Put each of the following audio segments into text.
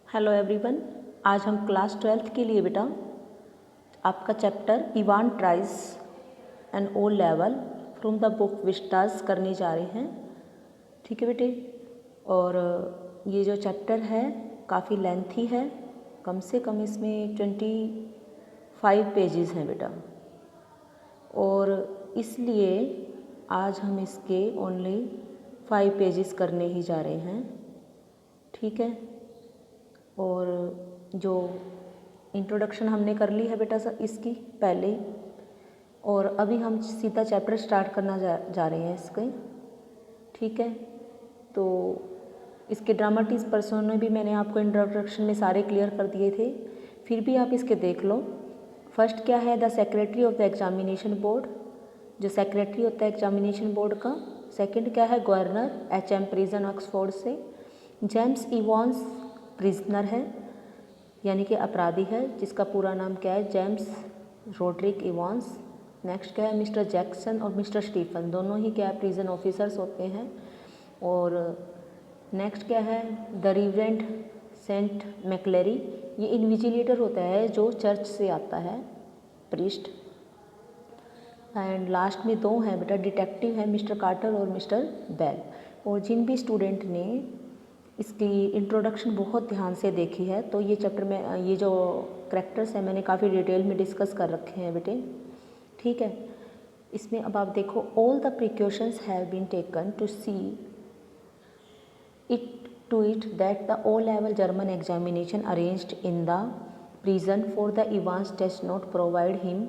Hello everyone, आज हम class 12th के लिए बेटा आपका chapter Evan tries and O level from the book Vistas करने जा रहे हैं। ठीक है बेटे, और ये जो चैप्टर है काफ़ी लेंथी है, कम से कम इसमें 25 पेजेस हैं बेटा, और इसलिए आज हम इसके ओनली 5 पेजेस करने ही जा रहे हैं। ठीक है, और जो इंट्रोडक्शन हमने कर ली है बेटा सर इसकी पहले ही, और अभी हम सीधा चैप्टर स्टार्ट करना जा रहे हैं इसके। ठीक है, तो इसके ड्रामेटिक पर्सोने भी मैंने आपको इंट्रोडक्शन में सारे क्लियर कर दिए थे, फिर भी आप इसके देख लो। फर्स्ट क्या है, the secretary of the examination board, जो सेक्रेटरी होता है एग्जामिनेशन बोर्ड का। सेकंड क्या है, गवर्नर, HM प्रिजन ऑक्सफोर्ड से। जेम्स इवांस प्रिजनर है, यानी कि अपराधी है, जिसका पूरा नाम क्या है, जेम्स रोड्रिक इवांस। नेक्स्ट क्या है, मिस्टर जैक्सन और मिस्टर स्टीफन, दोनों ही क्या है, प्रिजन ऑफिसर्स होते हैं। और नेक्स्ट क्या है, द रिवरेंड सेंट मैकलेरी, ये इन्विजिलेटर होता है जो चर्च से आता है, प्रीस्ट। एंड लास्ट में दो हैं बेटा डिटेक्टिव हैं, मिस्टर कार्टर और मिस्टर बेल। और जिन भी स्टूडेंट ने इसकी इंट्रोडक्शन बहुत ध्यान से देखी है तो ये चैप्टर में ये जो करैक्टर्स हैं मैंने काफ़ी डिटेल में डिस्कस कर रखे हैं बेटे। ठीक है, इसमें अब आप देखो, all the precautions have been taken to see it that the O level German examination arranged in the prison for the Evans does not provide him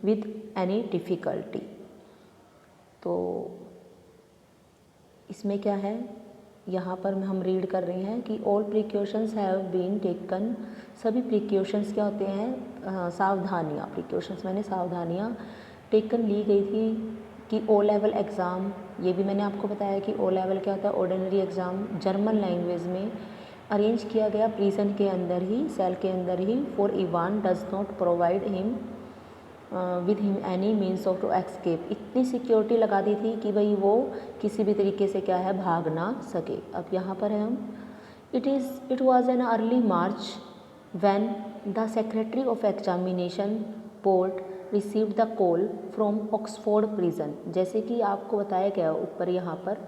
with any difficulty. तो इसमें क्या है, यहाँ पर हम रीड कर रहे हैं कि all precautions have been taken, सभी प्रिकॉशंस क्या होते हैं, सावधानियाँ, प्रिकॉशंस मैंने सावधानियाँ टेकन ली गई थी कि ओ लेवल एग्ज़ाम, ये भी मैंने आपको बताया कि ओ लेवल क्या होता है, ऑर्डिनरी एग्ज़ाम जर्मन लैंग्वेज में अरेंज किया गया प्रिजन के अंदर ही, सेल के अंदर ही, for Ivan does not provide him with him any means of to escape. इतनी सिक्योरिटी लगा दी थी कि भाई वो किसी भी तरीके से क्या है, भाग ना सके। अब यहाँ पर है हम, it was an early March when the secretary of examination board received the call from Oxford prison. जैसे कि आपको बताया गया ऊपर यहाँ पर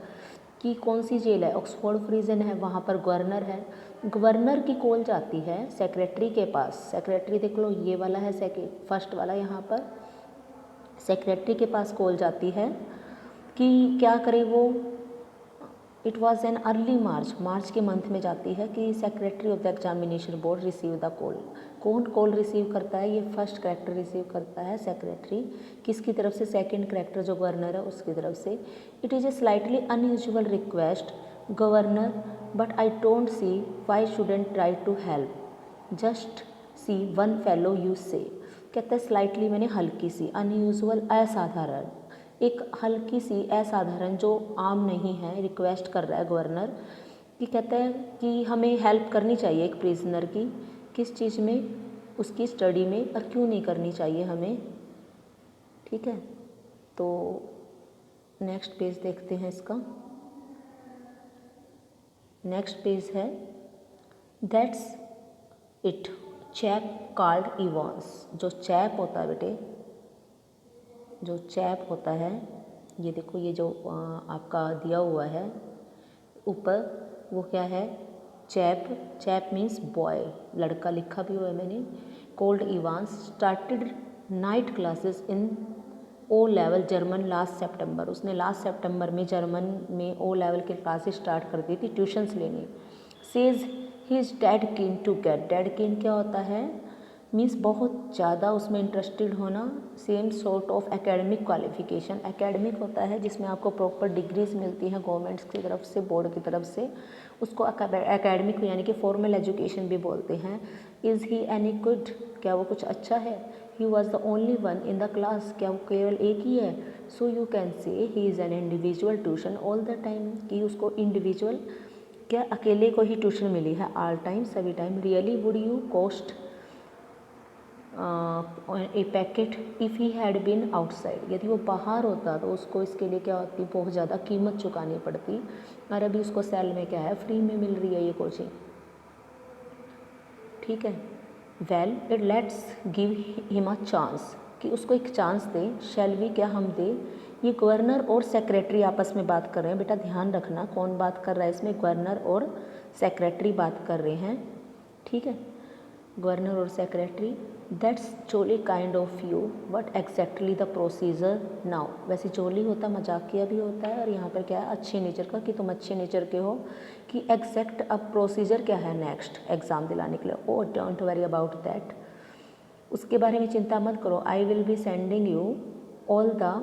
कि कौन सी जेल है, ऑक्सफोर्ड प्रिजन है, वहाँ पर गवर्नर है। गवर्नर की कॉल जाती है सेक्रेटरी के पास, सेक्रेटरी देख लो ये वाला है फर्स्ट वाला, यहाँ पर सेक्रेटरी के पास कॉल जाती है कि क्या करे वो। इट वॉज एन अर्ली मार्च के मंथ में जाती है कि secretary of the examination board receive the call. कौन कॉल रिसीव करता है, ये फर्स्ट करेक्टर रिसीव करता है, सेक्रेटरी। किसकी तरफ से, सेकंड करेक्टर जो गवर्नर है उसकी तरफ से। It is a slightly unusual request governor, but I don't see why shouldn't try to help, just see one fellow you say. कहता है स्लाइटली मैंने हल्की सी, अनयूजुअल असाधारण, एक हल्की सी असाधारण जो आम नहीं है, रिक्वेस्ट कर रहा है गवर्नर कि कहता है कि हमें हेल्प करनी चाहिए एक प्रिजनर की, किस चीज़ में, उसकी स्टडी में, और क्यों नहीं करनी चाहिए हमें। ठीक है, तो नेक्स्ट पेज देखते हैं इसका। नेक्स्ट पेज है, that's it chap called Evans. जो चैप होता है बेटे, जो चैप होता है, ये देखो ये जो आपका दिया हुआ है ऊपर, वो क्या है, चैप। चैप मीन्स बॉय, लड़का लिखा भी हुआ है मैंने। Cole Evans started night classes in O level German last September. उसने लास्ट सितंबर में जर्मन में ओ लेवल के क्लासेस स्टार्ट कर दी थी ट्यूशन्स लेने। Says he is dead keen to get, dead keen क्या होता है, मीन्स बहुत ज़्यादा उसमें इंटरेस्टेड होना। Same sort of academic qualification, academic होता है जिसमें आपको प्रॉपर डिग्रीज मिलती हैं गवर्नमेंट्स की तरफ से, बोर्ड की तरफ से, उसको एकेडमिक यानी कि फॉर्मल एजुकेशन भी बोलते हैं। इज़ ही एनी गुड, क्या वो कुछ अच्छा है। He was the only one in the class, क्या वो केवल एक ही है। So you can say he is an individual tuition all the time, कि उसको इंडिविजुअल क्या अकेले को ही ट्यूशन मिली है ऑल टाइम, सभी time. Really would you cost a packet if he had been outside, यदि वो बाहर होता तो उसको इसके लिए क्या होती, बहुत ज़्यादा कीमत चुकानी पड़ती, और अभी उसको सेल में क्या है, फ्री में मिल रही है ये कोचिंग। ठीक है। Well it let's give him a chance, कि उसको एक चांस दे। शैल वी, क्या हम दे। ये गवर्नर और सेक्रेटरी आपस में बात कर रहे हैं, बेटा ध्यान रखना कौन बात कर रहा है इसमें, गवर्नर और सेक्रेटरी बात कर रहे हैं, ठीक है, गवर्नर और secretary. That's jolly kind of you, but exactly the procedure now. वैसे जोली होता मजाकिया भी होता है, और यहाँ पर क्या है अच्छे नेचर का, कि तुम अच्छे नेचर के हो, कि एग्जैक्ट अब प्रोसीजर क्या है नेक्स्ट एग्ज़ाम दिलाने के लिए। Oh don't worry about that, उसके बारे में चिंता मत करो। I will be sending you all the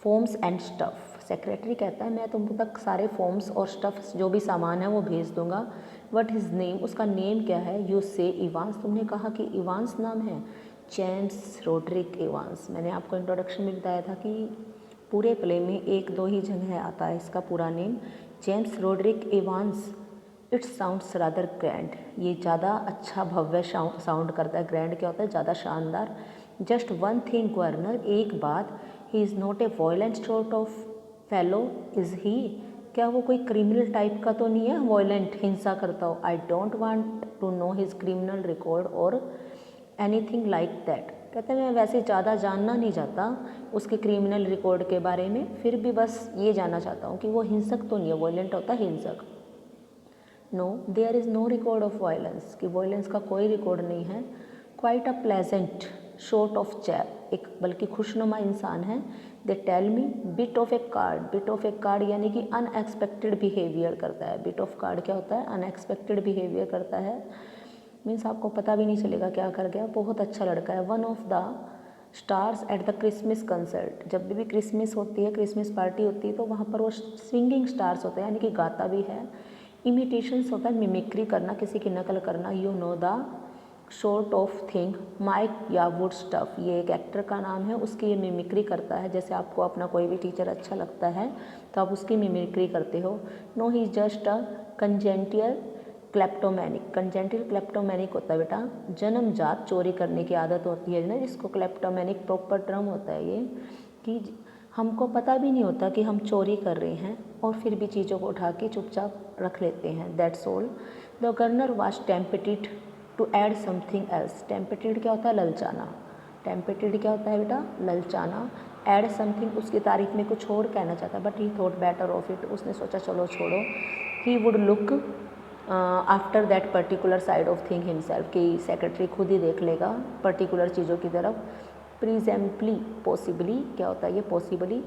forms and stuff. Secretary कहता है मैं तुम तक सारे फॉर्म्स और स्टफ़ जो भी सामान है वो भेज दूंगा। वट हिज नेम, उसका नेम क्या है। यू से इवांस, तुमने कहा कि इवांस नाम है। जेम्स रोड्रिक इवांस, मैंने आपको इंट्रोडक्शन में बताया था कि पूरे प्ले में एक दो ही जगह आता है इसका पूरा name, James Roderick Evans. It sounds rather grand, ये ज़्यादा अच्छा भव्य साउंड करता है। ग्रैंड क्या होता है, ज़्यादा शानदार। जस्ट वन थिंग गवर्नर, एक बात, he is not a violent sort of fellow is he, क्या वो कोई क्रिमिनल टाइप का तो नहीं है, वॉयलेंट हिंसा करता हो। I don't want to know his criminal record और एनीथिंग लाइक दैट, कहते हैं मैं वैसे ज़्यादा जानना नहीं चाहता उसके क्रिमिनल रिकॉर्ड के बारे में, फिर भी बस ये जानना चाहता हूँ कि वो हिंसक तो नहीं है, वॉयलेंट होता है हिंसक। No there is no record of violence, कि वायलेंस का कोई रिकॉर्ड नहीं है। Quite a pleasant sort of chap, एक बल्कि खुशनुमा इंसान है। They tell me bit of a card, bit of a card यानी कि अनएक्सपेक्टेड बिहेवियर करता है। बिट ऑफ कार्ड क्या होता है, अनएक्सपेक्टेड बिहेवियर करता है, मीन्स आपको पता भी नहीं चलेगा क्या कर गया, बहुत अच्छा लड़का है। One of the stars at the Christmas concert, जब भी क्रिसमस होती है, क्रिसमस पार्टी होती है तो वहाँ पर वो सिंगिंग स्टार्स होते हैं, यानी कि गाता भी है। इमिटेशंस होता है मिमिक्री करना, किसी की नकल करना। You know the sort of thing mike या वुड स्टफ, ये एक एक्टर का नाम है, उसकी ये मिमिक्री करता है। जैसे आपको अपना कोई भी टीचर अच्छा लगता है तो आप उसकी मिमिक्री करते हो। No he is just a congenital kleptomaniac, congenital kleptomaniac होता है बेटा जन्मजात चोरी करने की आदत होती है ना, जिसको क्लेप्टोमैनिक प्रॉपर टर्म होता है ये, कि हमको पता भी नहीं होता कि हम चोरी कर रहे हैं और फिर भी चीज़ों को उठा के चुपचाप रख लेते हैं। That's all. The governor was tempted to add something else, tempted क्या होता है, ललचाना। टेम्पटेड क्या होता है बेटा, ललचाना। ऐड समथिंग, उसकी तारीफ में कुछ और कहना चाहता है, but he thought better of it, उसने सोचा चलो छोड़ो। He would look after that particular side of thing himself, कि सेक्रेटरी खुद ही देख लेगा पर्टिकुलर चीज़ों की तरफ। प्रीजेम्पली, पॉसिबली क्या होता है ये, possibly.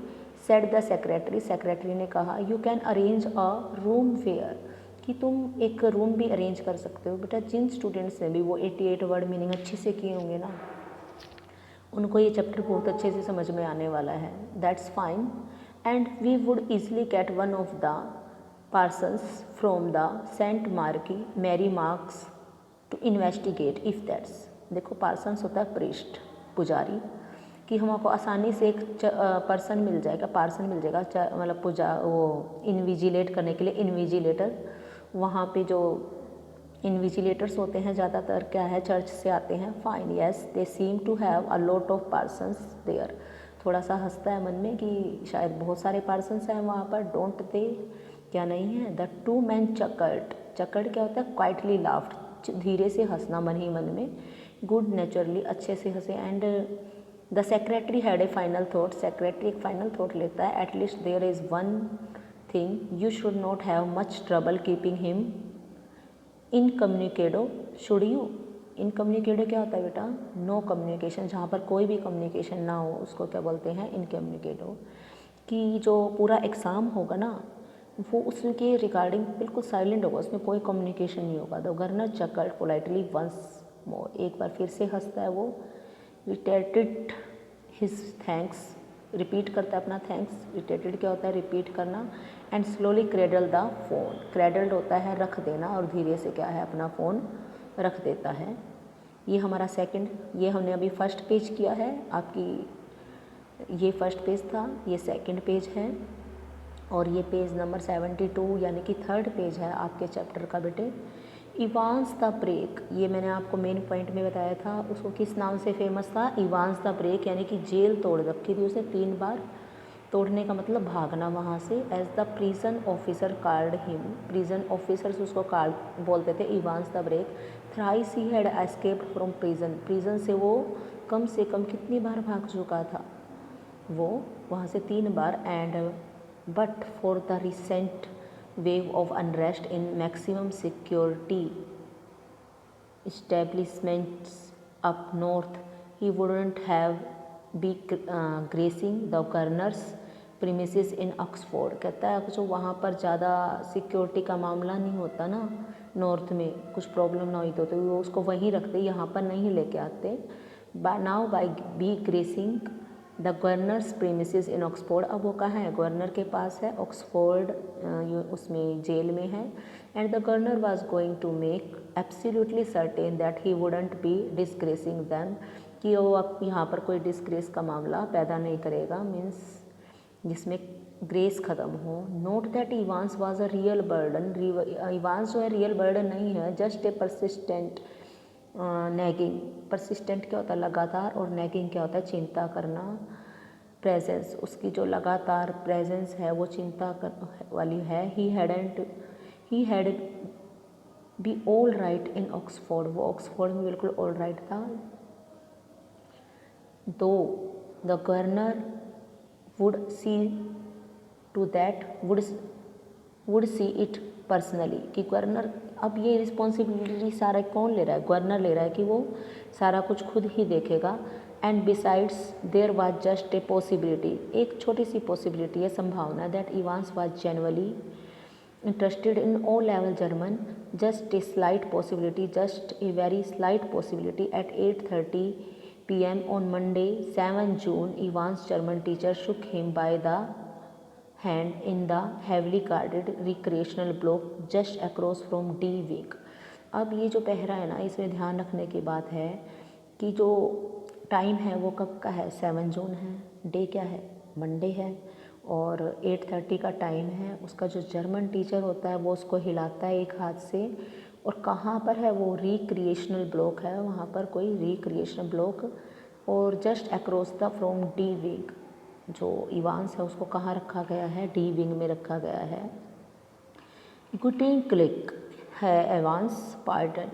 Said the secretary, secretary ने कहा you can arrange a room fair, कि तुम एक रूम भी अरेंज कर सकते हो। बेटा जिन स्टूडेंट्स ने भी वो 88 वर्ड मीनिंग अच्छे से किए होंगे ना, उनको ये चैप्टर बहुत अच्छे से समझ में आने वाला है। That's fine and we would easily get one of the parsons from the saint Marky Mary Marks to investigate if that's, देखो पार्सन्स होता है प्रीस्ट, पुजारी, कि हमको आसानी से एक पर्सन मिल जाएगा, पार्सन मिल जाएगा, मतलब पूजा वो इन्विजिलेट करने के लिए, इन्विजिलेटर। वहाँ पे जो इन्विजिलेटर्स होते हैं ज़्यादातर क्या है, चर्च से आते हैं। Fine, yes they seem to have a lot of parsons there, थोड़ा सा हंसता है मन में कि शायद बहुत सारे पार्सन्स हैं वहाँ पर। डोंट दे, क्या नहीं है। द टू मैन चकर्ड, चकर्ड क्या होता है, क्वाइटली लाफ्ड, धीरे से हंसना मन ही मन में। गुड नेचुरली, अच्छे से हंसे। And the secretary had a final thought, secretary एक फाइनल थॉट लेता है। At least there is one thing you should not have much trouble keeping him incommunicado, should you. Incommunicado क्या होता है बेटा, नो कम्युनिकेशन, जहाँ पर कोई भी कम्युनिकेशन ना हो उसको क्या बोलते हैं, इनकम्युनिकेडो। कि जो पूरा एग्ज़ाम होगा ना वो उसके रिगार्डिंग बिल्कुल साइलेंट होगा, उसमें कोई कम्युनिकेशन नहीं होगा। The governor chuckled politely once more, एक बार फिर से हंसता है वो। रिटेटेड हिज थैंक्स, रिपीट करता है अपना थैंक्स। रिटेटेड क्या होता है, रिपीट करना। And slowly cradle the phone, cradled होता है रख देना, और धीरे से क्या है अपना फ़ोन रख देता है। ये हमारा सेकंड, ये हमने अभी फर्स्ट पेज किया है आपकी, ये फर्स्ट पेज था, ये सेकंड पेज है, और ये पेज नंबर 72 यानी कि थर्ड पेज है आपके चैप्टर का बेटे। इवांस द ब्रेक, ये मैंने आपको मेन पॉइंट में बताया था, उसको किस नाम से फेमस था, इवांस द ब्रेक, यानी कि जेल तोड़ रखी थी उसने 3 बार। तोड़ने का मतलब भागना वहाँ से। As the prison officer called him, prison officers उसको कॉल बोलते थे, Evans the break, thrice he had escaped from prison, prison से वो कम से कम कितनी बार भाग चुका था, वो वहाँ से 3 बार। And but for the recent wave of unrest in maximum security establishments up north, he wouldn't have be gracing the governor's premises in Oxford। कहता है जो वहाँ पर ज़्यादा सिक्योरिटी का मामला नहीं होता ना, नॉर्थ में कुछ प्रॉब्लम ना हुई तो वो उसको वहीं रखते, यहाँ पर नहीं लेके आते। Now by be gracing the governor's premises in Oxford, अब वो कहाँ है, गवर्नर के पास है, ऑक्सफोर्ड उसमें जेल में है। And the governor was going to make absolutely certain that he wouldn't be disgracing them, कि वो अब यहाँ पर कोई डिस्ग्रेस का मामला पैदा नहीं करेगा, मीन्स जिसमें ग्रेस ख़त्म हो। Note that Evans was a real burden, Evans जो है रियल बर्डन नहीं है, just a persistent nagging. Persistent क्या होता है, लगातार, और नैगिंग क्या होता है, चिंता करना। प्रेजेंस, उसकी जो लगातार प्रेजेंस है वो चिंता वाली है। He had be all right in Oxford, वो ऑक्सफोर्ड में बिल्कुल ऑल राइट था। Though the governor would see to that, would see it personally, कि गवर्नर, अब ये रिस्पॉन्सिबिलिटी सारा कौन ले रहा है, गवर्नर ले रहा है कि वो सारा कुछ खुद ही देखेगा। And besides there was just a possibility, एक छोटी सी पॉसिबिलिटी है, संभावना, that Evans was genuinely interested in O level German, just a slight possibility, just a very slight possibility. At 8:30 PM on Monday 7 June, Ivan's German teacher shook him by the hand in the heavily guarded recreational block just across from D wing। अब ये जो पहरा है ना, इसमें ध्यान रखने की बात है कि जो टाइम है वो कब का है, 7 जून है, डे क्या है, मंडे है, और 8:30 का टाइम है। उसका जो जर्मन टीचर होता है वो उसको हिलाता है एक हाथ से, और कहाँ पर है वो, रिक्रिएशनल ब्लॉक है, वहाँ पर कोई रिक्रिएशनल ब्लॉक, और just across the from D wing, जो इवांस है उसको कहाँ रखा गया है, डी विंग में रखा गया है। गुटिंग क्लिक है एवांस पार्टन,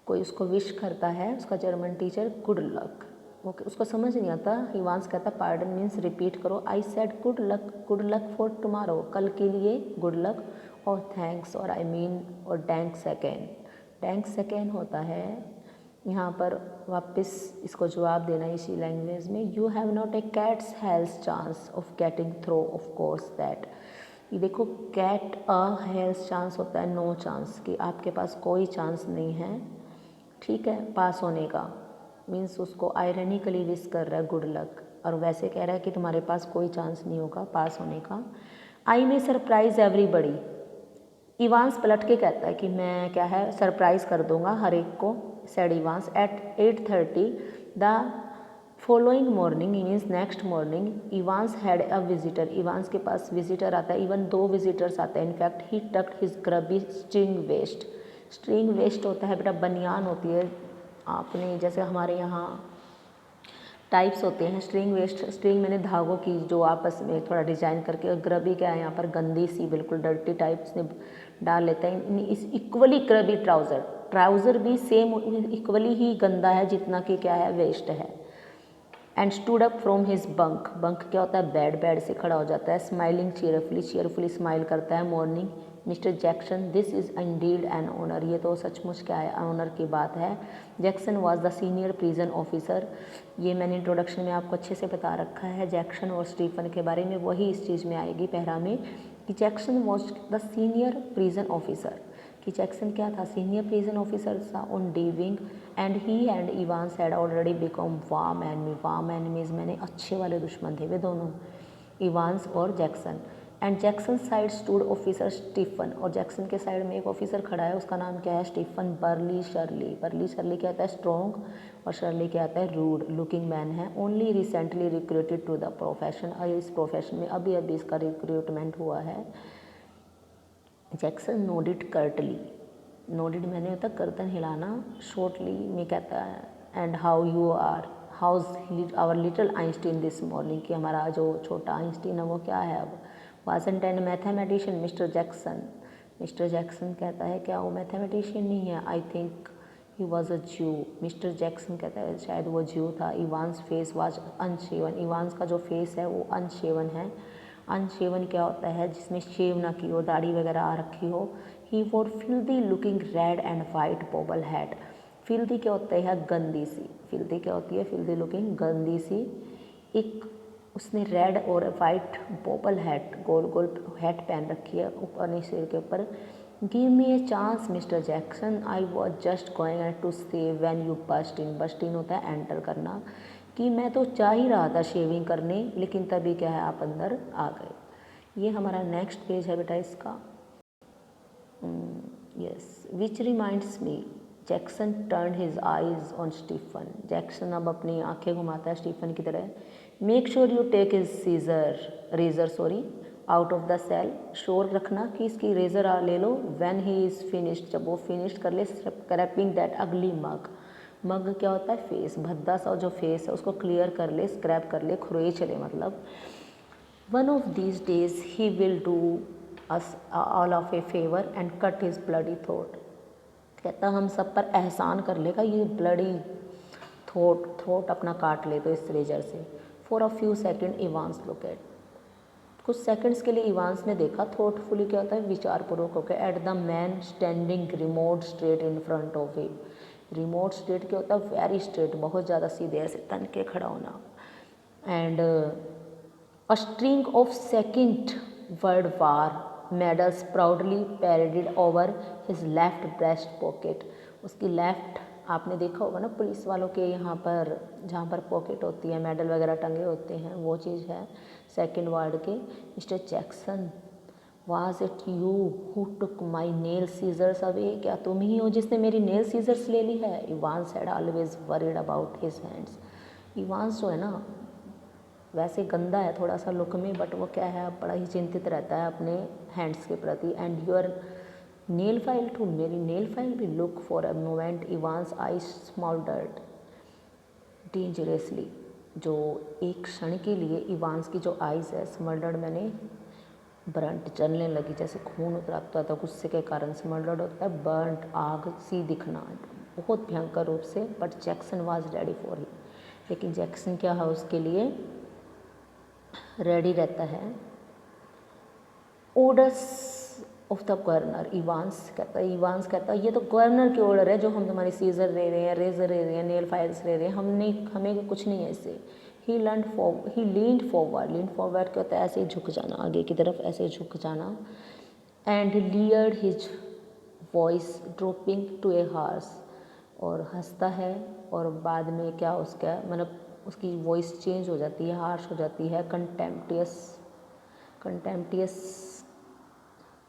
कोई उसको विश करता है, उसका German teacher, good luck, okay, उसको समझ नहीं आता। इवांस कहता है पार्डन मीन्स रिपीट करो, I said good luck for tomorrow, कल के लिए गुड लक, और थैंक्स, और आई मीन, और डैंक सेकेंड होता है यहाँ पर वापस इसको जवाब देना इसी लैंग्वेज में। You have not a cat's hell's chance of getting through, of course that, ये देखो कैट अ हेल्स चांस होता है नो चांस, कि आपके पास कोई चांस नहीं है, ठीक है, पास होने का, मीन्स उसको आयरनिकली विश कर रहा है गुड लक, और वैसे कह रहा है कि तुम्हारे पास कोई चांस नहीं होगा पास होने का। आई मे सरप्राइज एवरीबडी, इवांस पलट के कहता है कि मैं क्या है, सरप्राइज कर दूंगा हर एक को, said Evans. At 8:30 the following morning, means next morning, Evans had a visitor, Evans के पास विजिटर आता है, इवन 2 विजिटर्स आते हैं। In fact he tucked his grubby string vest, string vest होता है बेटा बनियान होती है, आपने जैसे हमारे यहाँ टाइप्स होते हैं, स्ट्रिंग वेस्ट, स्ट्रिंग मैंने धागों की जो आपस में थोड़ा डिजाइन करके, और ग्रबी क्या है यहाँ पर गंदी सी बिल्कुल डर्टी टाइप्स में डाल लेते हैं। इस इक्वली ग्रबी ट्राउज़र भी सेम इक्वली ही गंदा है जितना कि क्या है, वेस्ट है। And stood up from his bunk, क्या होता है, बेड से खड़ा हो जाता है। स्माइलिंग चीयरफुली स्माइल करता है। Morning mister Jackson, this is indeed an honour, ये तो सचमुच क्या है, ऑनर की बात है। Jackson was the senior prison officer, ये मैंने इंट्रोडक्शन में आपको अच्छे से बता रखा है जैक्सन और स्टीफन के बारे में, वही इस चीज़ में आएगी पहरा में, कि Jackson was the senior prison officer, कि जैक्सन क्या था, सीनियर प्रिजन ऑफिसर था on the wing. And he and Evans had already become warm enemies, मैंने अच्छे वाले दुश्मन थे वे दोनों, इवांस और Jackson. And Jackson side stood officer Stephen, और जैक्सन के साइड में एक ऑफिसर खड़ा है, उसका नाम क्या है, स्टीफन बर्ली शर्ली क्या होता है, स्ट्रॉन्ग, और शर्ली क्या होता है, रूड लुकिंग मैन है। Only recently recruited to the profession, और इस प्रोफेशन में अभी इसका रिक्रूटमेंट हुआ है। जैक्सन नोडिड कर्टली, नोडिड मैंने होता गर्दन हिलाना, शॉर्टली में कहता है, and how how's our little Einstein this morning, कि हमारा जो छोटा आइंस्टीन है वो क्या है अब। Wasn't an mathematician mister Jackson. Mister Jackson कहता है क्या वो मैथमेटिशियन नहीं है, I think he was a ज्यू। मिस्टर जैक्सन कहता है शायद वो ज्यू था। Evans face was unshaven. Evans का जो फेस है वो अनशेवन है। अनशेवन क्या होता है, जिसमें शेव ना की हो, दाढ़ी वगैरह आ रखी हो। ही वोर filthy looking red and white bobble hat. Filthy क्या होता है, गंदी सी। फिल्दी क्या होती है, फिल्दी लुकिंग, गंदी सी। एक उसने रेड और वाइट बॉबल हैट, गोल गोल हैट पहन रखी है ऊपर सिर के ऊपर। Give me a chance Mister Jackson, I was just going to say when you burst in. Burst in होता है एंटर करना, कि मैं तो चाह ही रहा था शेविंग करने, लेकिन तभी क्या है आप अंदर आ गए। ये हमारा नेक्स्ट पेज है बेटा इसका। Yes, which reminds me, Jackson turn his eyes on Stephen. Jackson अब अपनी आंखें घुमाता है स्टीफन की तरह। Make sure you take his razor out of the cell. Sure रखना कि इसकी रेजर ले लो। व्हेन ही इज़ फिनिश्ड, जब वो फिनिश कर ले, स्क्रैपिंग दैट अगली मग। मग क्या होता है, फेस, भद्दा सा जो फेस है उसको क्लियर कर ले, स्क्रैप कर ले, खुरेच ले मतलब। One of these days he will do us all of A favour and cut his bloody throat. कहता हम सब पर एहसान कर लेगा, ये ब्लडी थ्रोट अपना काट ले तो इस रेजर से। For a few second Evans look at, कुछ सेकंड्स के लिए इवांस ने देखा। थॉटफुली क्या होता है, विचारपूर्वक होकर, at the man standing remote straight in front of him. Remote straight क्या होता है, वेरी स्ट्रेट, बहुत ज़्यादा सीधे ऐसे तन के खड़ा होना। And a string of second world war medals proudly paraded over his left breast pocket. उसकी लेफ्ट, आपने देखा होगा ना पुलिस वालों के यहाँ पर जहाँ पर पॉकेट होती है, मेडल वगैरह टंगे होते हैं, वो चीज़ है सेकेंड वर्ड के। Mister Jackson, was it you who took my nail scissors away, क्या तुम ही हो जिसने मेरी नेल सीजर्स ले ली है। Evans had always worried about his hands. Evans जो है ना वैसे गंदा है थोड़ा सा लुक में, बट वो क्या है बड़ा ही चिंतित रहता है अपने हैंड्स के प्रति। And your nail file too, मेरी नेल फाइल भी। Look for a moment Evans I smouldered dangerously, जो एक क्षण के लिए इवांस की जो आइज़ है स्मल्डर्ड, मैंने ब्रंट, जलने लगी, जैसे खून उतरता था गुस्से के कारण। स्मल्डर्ड होता है बर्नट, आग सी दिखना, बहुत भयंकर रूप से। But Jackson was ready for he, लेकिन जैक्सन क्या है उसके लिए रेडी रहता है। Orders of the governor, Evans कहता है ये तो गवर्नर की ऑर्डर है, जो हम तुम्हारी सीजर ले रहे हैं, रेजर ले रहे हैं, नेल फाइल्स ले रहे हैं, हमें कुछ नहीं है इससे। ही लीन्ड फॉरवर्ड क्या होता है, ऐसे झुक जाना, आगे की तरफ ऐसे झुक जाना। And leered his voice dropping to a hoarse, और हंसता है, और बाद में क्या उसका मतलब उसकी वॉइस चेंज हो जाती है, हार्श हो जाती है। कंटेम्पटियस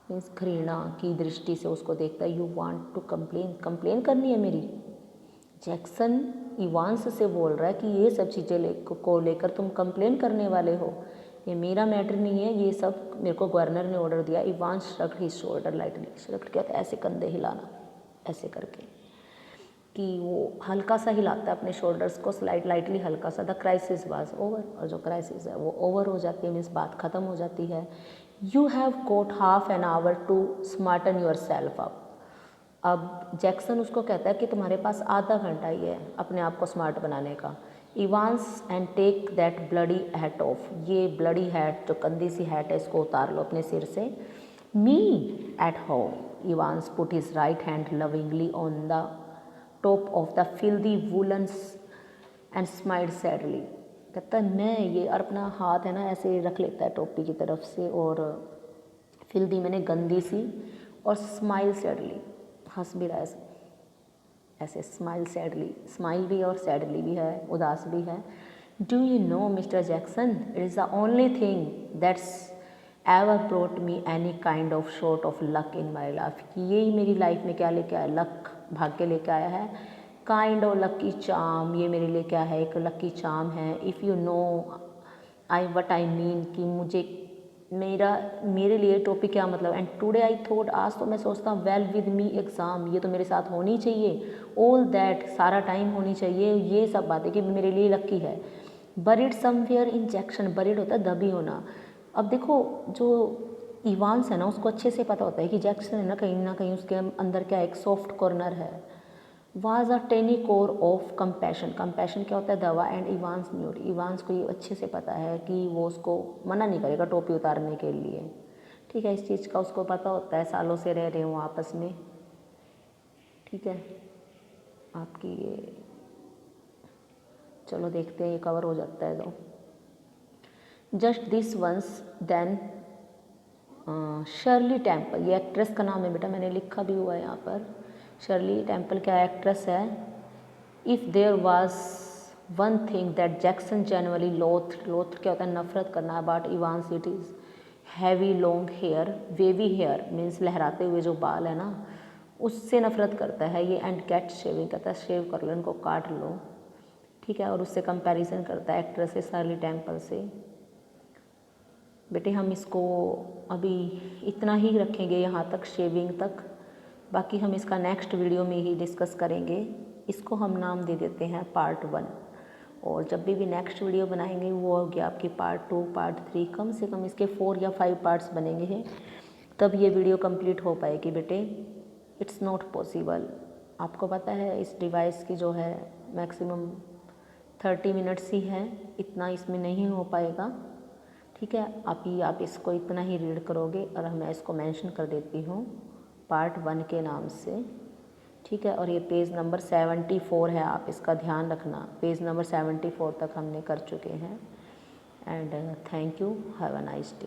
मीन्स घृणा की दृष्टि से उसको देखता है। यू वांट टू कंप्लेन करनी है मेरी। जैक्सन इवांस से बोल रहा है कि ये सब चीज़ें को लेकर तुम कंप्लेन करने वाले हो, ये मेरा मैटर नहीं है, ये सब मेरे को गवर्नर ने ऑर्डर दिया। Evans shrugged his shoulder lightly, shrugged क्या होता है, ऐसे कंधे हिलाना, ऐसे करके, कि वो हल्का सा हिलाता है अपने शोल्डर्स को, लाइटली हल्का सा। द क्राइसिस वाज ओवर, और जो क्राइसिस है वो ओवर हो जाती है, मीन्स बात ख़त्म हो जाती है। You have got half an hour to smarten yourself up. अब जैक्सन उसको कहता है कि तुम्हारे पास आधा घंटा ही है अपने आप को स्मार्ट बनाने का। Evans and take that bloody hat off, ये ब्लडी हैट जो गंदी सी हैट है इसको उतार लो अपने सिर से। Me at home, Evans put his right hand lovingly on the top of the filthy woollens and smiled sadly. कहता है मैं ये, और अपना हाथ है ना ऐसे रख लेता है टोपी की तरफ से, और फिल्दी मैंने गंदी सी, और स्माइल सैडली, हंस भी रहा है ऐसे स्माइल सैडली, स्माइल भी और सैडली भी है, उदास भी है। Do you know mister Jackson, it is the only thing that's ever brought me any kind of short of luck in my life, कि यही मेरी लाइफ में क्या लेके आया, लक, भाग्य लेके आया है। काइंड ऑफ लकी चार्म, ये मेरे लिए क्या है, एक लकी चार्म है। If you know I what I mean, कि मुझे मेरे लिए टॉपिक क्या मतलब, एंड टुडे आई थॉट, आज तो मैं सोचता हूँ, वेल विद मी एग्ज़ाम, ये तो मेरे साथ होनी चाहिए, ऑल दैट, सारा टाइम होनी चाहिए, ये सब बातें कि मेरे लिए लकी है। Buried somewhere in Jackson, buried होता है दबी होना। अब देखो जो इवांस है ना, उसको अच्छे से पता होता है कि जैक्सन है ना कहीं उसके अंदर क्या एक सॉफ्ट कॉर्नर है। Was a tiny core of compassion, compassion क्या होता है दवा, एंड इवांस न्यूड, इवांस को ये अच्छे से पता है कि वो उसको मना नहीं करेगा टोपी उतारने के लिए, ठीक है, इस चीज़ का उसको पता होता है, सालों से रह रहे हो आपस में, ठीक है। आपकी ये चलो देखते हैं ये कवर हो जाता है तो। Just this once then Shirley Temple, ये एक्ट्रेस का नाम है बेटा, मैंने लिखा भी हुआ है यहाँ पर। शर्ली टेम्पल क्या एक्ट्रेस है। If there was one thing that Jackson generally loathed क्या होता है नफरत करना, about Evans it is heavy long hair, wavy hair means लहराते हुए जो बाल है ना, उससे नफरत करता है ये, एंड गेट शेविंग कहता है शेव कर लो, इनको काट लो, ठीक है। और उससे कंपैरिजन करता है एक्ट्रेस से शर्ली टेम्पल से। बेटे हम इसको अभी इतना ही रखेंगे यहाँ तक, शेविंग तक, बाकी हम इसका नेक्स्ट वीडियो में ही डिस्कस करेंगे। इसको हम नाम दे देते हैं पार्ट 1, और जब भी नेक्स्ट वीडियो बनाएंगे वो होगी आपकी पार्ट 2, पार्ट 3, कम से कम इसके 4 या 5 पार्ट्स बनेंगे हैं, तब ये वीडियो कंप्लीट हो पाएगी बेटे। इट्स नॉट पॉसिबल, आपको पता है इस डिवाइस की जो है मैक्सिमम 30 मिनट्स ही है, इतना इसमें नहीं हो पाएगा, ठीक है। आप इसको इतना ही रीड करोगे, और मैं इसको मेंशन कर देती हूँ पार्ट 1 के नाम से, ठीक है। और ये पेज नंबर 74 है, आप इसका ध्यान रखना, पेज नंबर 74 तक हमने कर चुके हैं। And thank you, have a nice day.